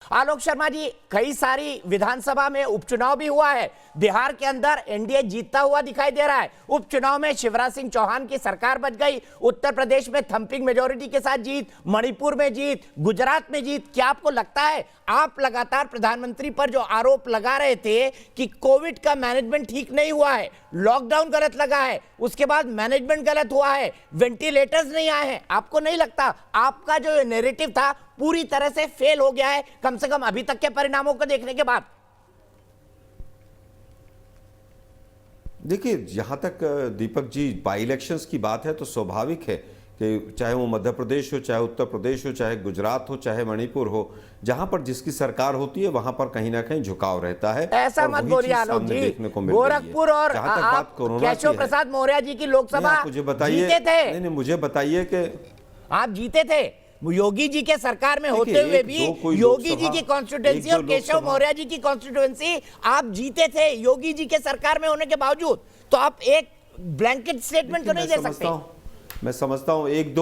आलोक शर्मा जी, कई सारी विधानसभा में उपचुनाव भी हुआ है। बिहार के अंदर एनडीए जीतता हुआ दिखाई दे रहा है। उपचुनाव में शिवराज सिंह चौहान की सरकार बच गई। उत्तर प्रदेश में थंपिंग मेजोरिटी के साथ जीत, मणिपुर में जीत, गुजरात में जीत। क्या आपको लगता है, आप लगातार प्रधानमंत्री पर जो आरोप लगा रहे थे कि कोविड का मैनेजमेंट ठीक नहीं हुआ है, लॉकडाउन गलत लगा है, उसके बाद मैनेजमेंट गलत हुआ है, वेंटिलेटर्स नहीं आए हैं, आपको नहीं लगता आपका जो नैरेटिव था पूरी तरह से फेल हो गया है, कम से कम अभी तक के परिणामों को देखने के बाद? देखिए, जहां तक दीपक जी बाई इलेक्शंस की बात है तो स्वाभाविक है कि चाहे वो मध्य प्रदेश हो, चाहे उत्तर प्रदेश हो, चाहे गुजरात हो, चाहे मणिपुर हो, जहां पर जिसकी सरकार होती है वहां पर कहीं ना कहीं झुकाव रहता है। ऐसा मत बोलिए आलोक जी, गोरखपुर और केशव प्रसाद मौर्य जी की लोकसभा मुझे बताइए, जीते थे। नहीं, मुझे बताइए कि आप जीते थे योगी जी के सरकार में होते हुए भी। योगी जी की कॉन्स्टिट्यूएंसी और केशव मौर्य जी की कॉन्स्टिट्यूएंसी आप जीते थे योगी जी के सरकार में होने के बावजूद। तो आप एक ब्लैंकेट स्टेटमेंट तो नहीं दे सकते। मैं समझता हूं एक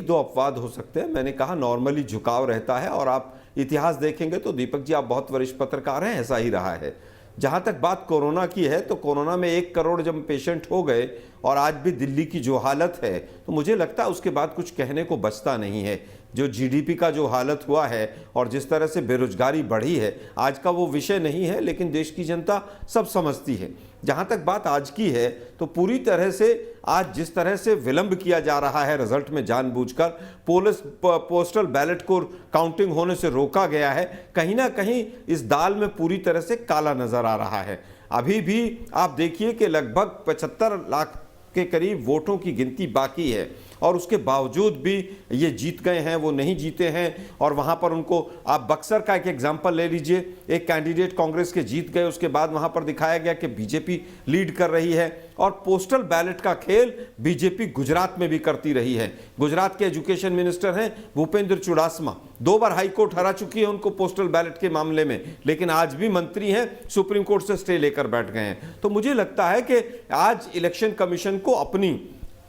दो अपवाद हो सकते हैं। मैंने कहा नॉर्मली झुकाव रहता है, और आप इतिहास देखेंगे तो दीपक जी, आप बहुत वरिष्ठ पत्रकार हैं, ऐसा ही रहा है। जहां तक बात कोरोना की है तो कोरोना में 1 करोड़ जब पेशेंट हो गए और आज भी दिल्ली की जो हालत है, तो मुझे लगता है उसके बाद कुछ कहने को बचता नहीं है। जो जीडीपी का जो हालत हुआ है और जिस तरह से बेरोजगारी बढ़ी है, आज का वो विषय नहीं है, लेकिन देश की जनता सब समझती है। जहां तक बात आज की है तो पूरी तरह से आज जिस तरह से विलंब किया जा रहा है रिजल्ट में, जानबूझकर पोस्टल बैलेट को काउंटिंग होने से रोका गया है, कहीं ना कहीं इस दाल में पूरी तरह से काला नजर आ रहा है। अभी भी आप देखिए कि लगभग 75 लाख के करीब वोटों की गिनती बाकी है, और उसके बावजूद भी ये जीत गए हैं, वो नहीं जीते हैं। और वहां पर उनको, आप बक्सर का एक एग्जांपल ले लीजिए, एक कैंडिडेट कांग्रेस के जीत गए, उसके बाद वहां पर दिखाया गया कि बीजेपी लीड कर रही है। और पोस्टल बैलेट का खेल बीजेपी गुजरात में भी करती रही है। गुजरात के एजुकेशन मिनिस्टर हैं भूपेंद्र चुडासमा, 2 बार हाई कोर्ट हरा चुकी है उनको पोस्टल बैलेट के मामले में, लेकिन आज भी मंत्री हैं, सुप्रीम कोर्ट से स्टे लेकर बैठ गए हैं। तो मुझे लगता है कि आज इलेक्शन कमीशन को अपनी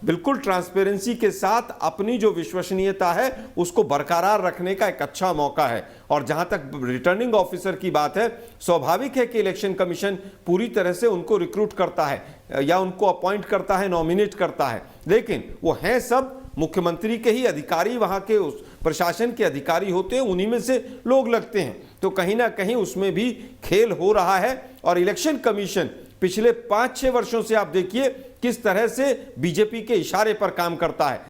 बिल्कुल ट्रांसपेरेंसी के साथ अपनी जो विश्वसनीयता है उसको बरकरार रखने का एक अच्छा मौका है। और जहां तक रिटर्निंग ऑफिसर की बात है, स्वाभाविक है कि इलेक्शन कमीशन पूरी तरह से उनको रिक्रूट करता है या उनको अपॉइंट करता है, नॉमिनेट करता है, लेकिन वो हैं सब मुख्यमंत्री के ही अधिकारी, वहां के उस प्रशासन के अधिकारी होते हैं, उन्हीं में से लोग लगते हैं। तो कहीं ना कहीं उसमें भी खेल हो रहा है। और इलेक्शन कमीशन पिछले 5-6 वर्षों से आप देखिए किस तरह से बीजेपी के इशारे पर काम करता है।